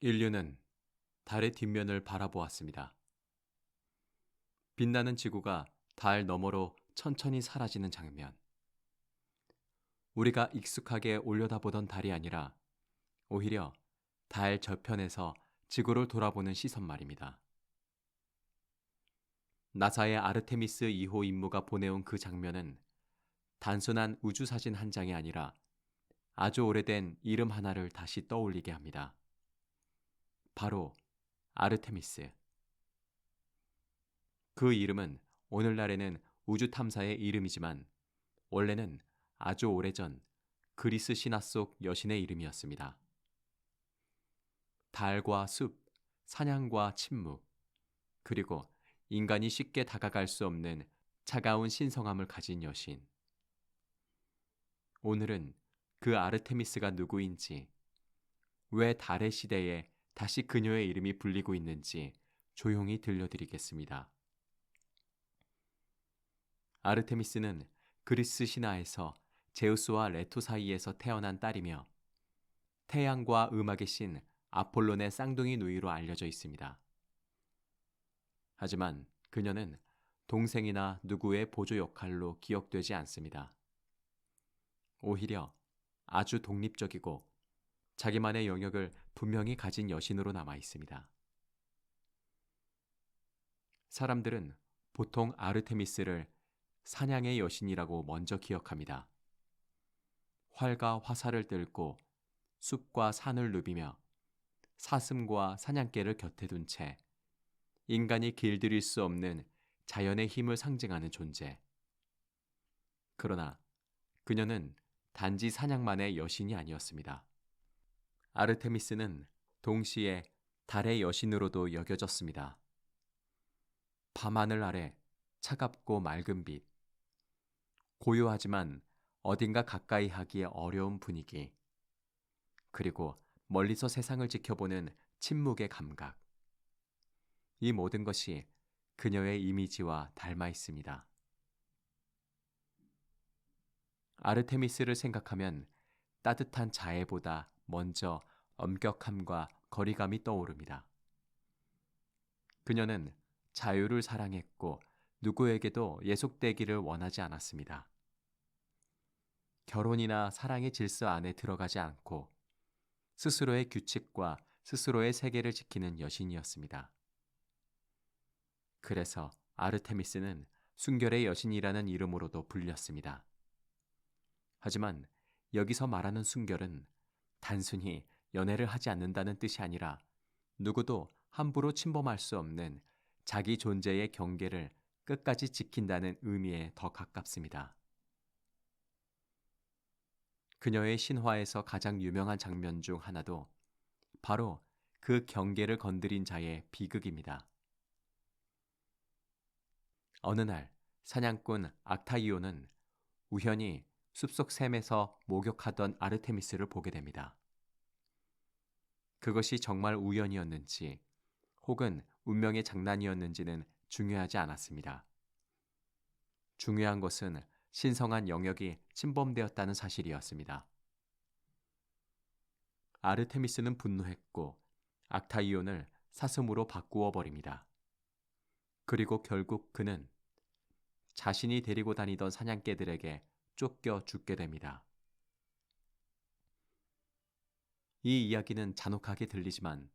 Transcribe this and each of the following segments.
인류는 달의 뒷면을 바라보았습니다. 빛나는 지구가 달 너머로 천천히 사라지는 장면. 우리가 익숙하게 올려다보던 달이 아니라 오히려 달 저편에서 지구를 돌아보는 시선 말입니다. 나사의 아르테미스 2호 임무가 보내온 그 장면은 단순한 우주사진 한 장이 아니라 아주 오래된 이름 하나를 다시 떠올리게 합니다. 바로 아르테미스. 그 이름은 오늘날에는 우주 탐사의 이름이지만 원래는 아주 오래전 그리스 신화 속 여신의 이름이었습니다. 달과 숲, 사냥과 침묵, 그리고 인간이 쉽게 다가갈 수 없는 차가운 신성함을 가진 여신. 오늘은 그 아르테미스가 누구인지, 왜 달의 시대에 다시 그녀의 이름이 불리고 있는지 조용히 들려드리겠습니다. 아르테미스는 그리스 신화에서 제우스와 레토 사이에서 태어난 딸이며 태양과 음악의 신 아폴론의 쌍둥이 누이로 알려져 있습니다. 하지만 그녀는 동생이나 누구의 보조 역할로 기억되지 않습니다. 오히려 아주 독립적이고 자기만의 영역을 분명히 가진 여신으로 남아 있습니다. 사람들은 보통 아르테미스를 사냥의 여신이라고 먼저 기억합니다. 활과 화살을 들고 숲과 산을 누비며 사슴과 사냥개를 곁에 둔 채 인간이 길들일 수 없는 자연의 힘을 상징하는 존재. 그러나 그녀는 단지 사냥만의 여신이 아니었습니다. 아르테미스는 동시에 달의 여신으로도 여겨졌습니다. 밤하늘 아래 차갑고 맑은 빛, 고요하지만 어딘가 가까이 하기에 어려운 분위기, 그리고 멀리서 세상을 지켜보는 침묵의 감각. 이 모든 것이 그녀의 이미지와 닮아 있습니다. 아르테미스를 생각하면 따뜻한 자애보다 먼저 엄격함과 거리감이 떠오릅니다. 그녀는 자유를 사랑했고 누구에게도 예속되기를 원하지 않았습니다. 결혼이나 사랑의 질서 안에 들어가지 않고 스스로의 규칙과 스스로의 세계를 지키는 여신이었습니다. 그래서 아르테미스는 순결의 여신이라는 이름으로도 불렸습니다. 하지만 여기서 말하는 순결은 단순히 연애를 하지 않는다는 뜻이 아니라 누구도 함부로 침범할 수 없는 자기 존재의 경계를 끝까지 지킨다는 의미에 더 가깝습니다. 그녀의 신화에서 가장 유명한 장면 중 하나도 바로 그 경계를 건드린 자의 비극입니다. 어느 날 사냥꾼 악타이오는 우연히 숲속 샘에서 목욕하던 아르테미스를 보게 됩니다. 그것이 정말 우연이었는지 혹은 운명의 장난이었는지는 중요하지 않았습니다. 중요한 것은 신성한 영역이 침범되었다는 사실이었습니다. 아르테미스는 분노했고 악타이온을 사슴으로 바꾸어 버립니다. 그리고 결국 그는 자신이 데리고 다니던 사냥개들에게 쫓겨 죽게 됩니다. 이 이야기는 잔혹하게 들리지만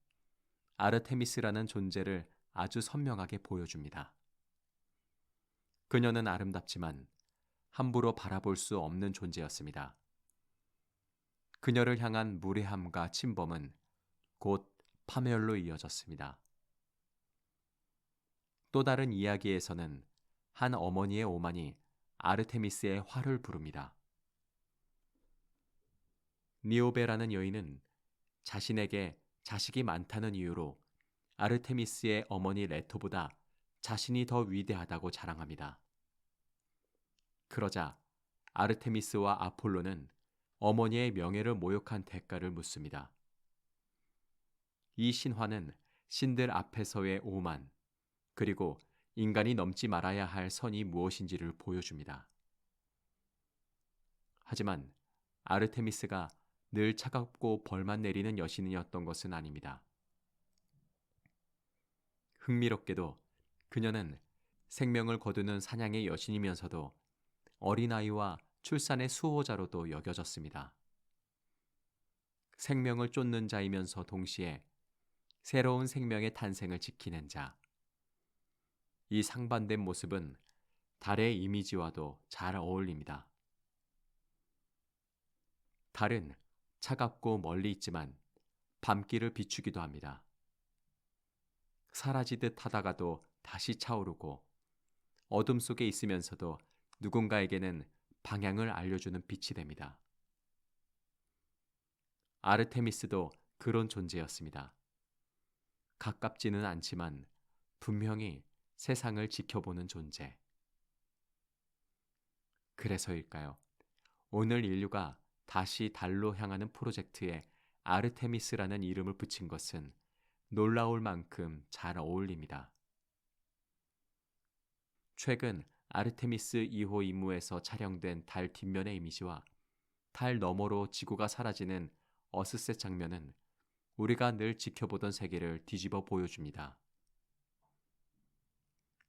아르테미스라는 존재를 아주 선명하게 보여줍니다. 그녀는 아름답지만 함부로 바라볼 수 없는 존재였습니다. 그녀를 향한 무례함과 침범은 곧 파멸로 이어졌습니다. 또 다른 이야기에서는 한 어머니의 오만이 아르테미스의 화를 부릅니다. 니오베라는 여인은 자신에게 자식이 많다는 이유로 아르테미스의 어머니 레토보다 자신이 더 위대하다고 자랑합니다. 그러자 아르테미스와 아폴로는 어머니의 명예를 모욕한 대가를 묻습니다. 이 신화는 신들 앞에서의 오만, 그리고 인간이 넘지 말아야 할 선이 무엇인지를 보여줍니다. 하지만 아르테미스가 늘 차갑고 벌만 내리는 여신이었던 것은 아닙니다. 흥미롭게도 그녀는 생명을 거두는 사냥의 여신이면서도 어린아이와 출산의 수호자로도 여겨졌습니다. 생명을 쫓는 자이면서 동시에 새로운 생명의 탄생을 지키는 자. 이 상반된 모습은 달의 이미지와도 잘 어울립니다. 달은 차갑고 멀리 있지만 밤길을 비추기도 합니다. 사라지듯 하다가도 다시 차오르고 어둠 속에 있으면서도 누군가에게는 방향을 알려주는 빛이 됩니다. 아르테미스도 그런 존재였습니다. 가깝지는 않지만 분명히 세상을 지켜보는 존재. 그래서일까요? 오늘 인류가 다시 달로 향하는 프로젝트에 아르테미스라는 이름을 붙인 것은 놀라울 만큼 잘 어울립니다. 최근 아르테미스 2호 임무에서 촬영된 달 뒷면의 이미지와 달 너머로 지구가 사라지는 어스셋 장면은 우리가 늘 지켜보던 세계를 뒤집어 보여줍니다.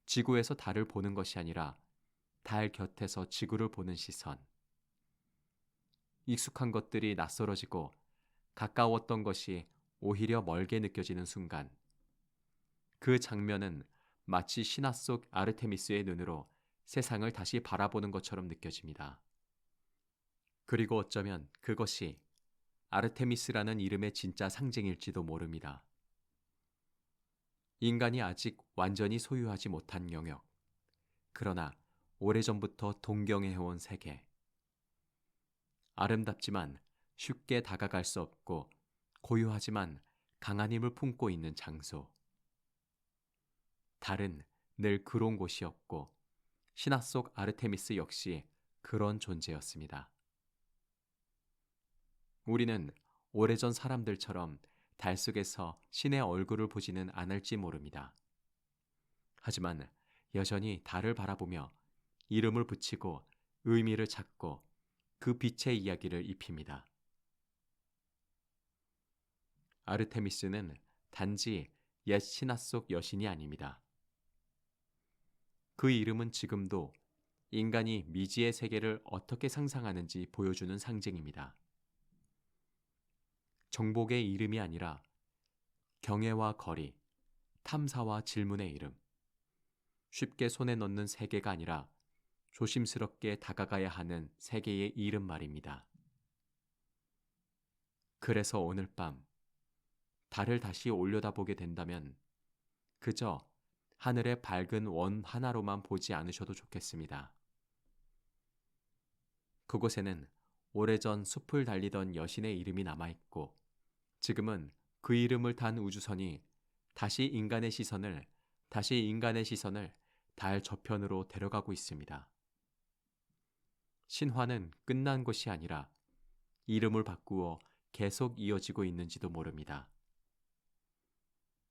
지구에서 달을 보는 것이 아니라 달 곁에서 지구를 보는 시선. 익숙한 것들이 낯설어지고 가까웠던 것이 오히려 멀게 느껴지는 순간. 그 장면은 마치 신화 속 아르테미스의 눈으로 세상을 다시 바라보는 것처럼 느껴집니다. 그리고 어쩌면 그것이 아르테미스라는 이름의 진짜 상징일지도 모릅니다. 인간이 아직 완전히 소유하지 못한 영역. 그러나 오래전부터 동경해온 세계. 아름답지만 쉽게 다가갈 수 없고 고요하지만 강한 힘을 품고 있는 장소. 달은 늘 그런 곳이었고 신화 속 아르테미스 역시 그런 존재였습니다. 우리는 오래전 사람들처럼 달 속에서 신의 얼굴을 보지는 않을지 모릅니다. 하지만 여전히 달을 바라보며 이름을 붙이고 의미를 찾고 그 빛의 이야기를 입힙니다. 아르테미스는 단지 옛 신화 속 여신이 아닙니다. 그 이름은 지금도 인간이 미지의 세계를 어떻게 상상하는지 보여주는 상징입니다. 정복의 이름이 아니라 경애와 거리, 탐사와 질문의 이름. 쉽게 손에 넣는 세계가 아니라 조심스럽게 다가가야 하는 세계의 이름 말입니다. 그래서 오늘 밤 달을 다시 올려다보게 된다면 그저 하늘의 밝은 원 하나로만 보지 않으셔도 좋겠습니다. 그곳에는 오래전 숲을 달리던 여신의 이름이 남아있고 지금은 그 이름을 탄 우주선이 다시 인간의 시선을 달 저편으로 데려가고 있습니다. 신화는 끝난 것이 아니라 이름을 바꾸어 계속 이어지고 있는지도 모릅니다.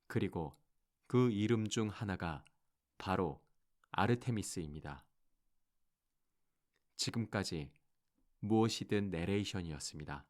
그리고 그 이름 중 하나가 바로 아르테미스입니다. 지금까지 무엇이든 내레이션이었습니다.